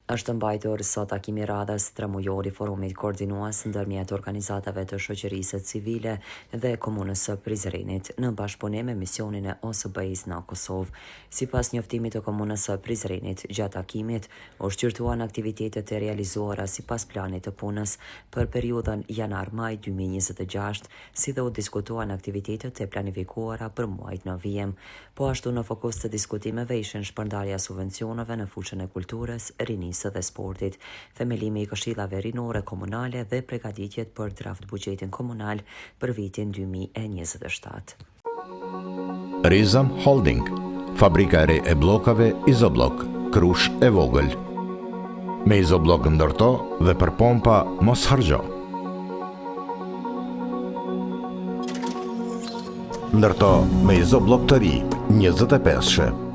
Është mbajtur sot takimi radhës tremujor i forumit koordinues ndërmjet organizatave të shoqërisë civile dhe komunës së Prizrenit në bashkëpunim me misionin e OSBE-s në Kosovë. Sipas njoftimit të komunës së Prizrenit, gjatë takimit u shqyrtuan aktivitetet e realizuara sipas planit të punës për periudhën janar-maj 2026, si dhe u diskutuan aktivitetet e planifikuara për muajt në vijim. Po ashtu në fokus të diskutimeve ishin shpërndarja subvencioneve në fushën e kulturës, rinisë dhe sportit, themelimi i këshillave rinore komunale dhe përgatitjet për draft buxhetin komunal për vitin 2027. Rizam Holding, fabrika e re e bllokave Izoblok, Krush e vogël. Me Izoblok ndërto dhe për pompa mos harxho. Ndërto me Izoblok të ri, 25-shë.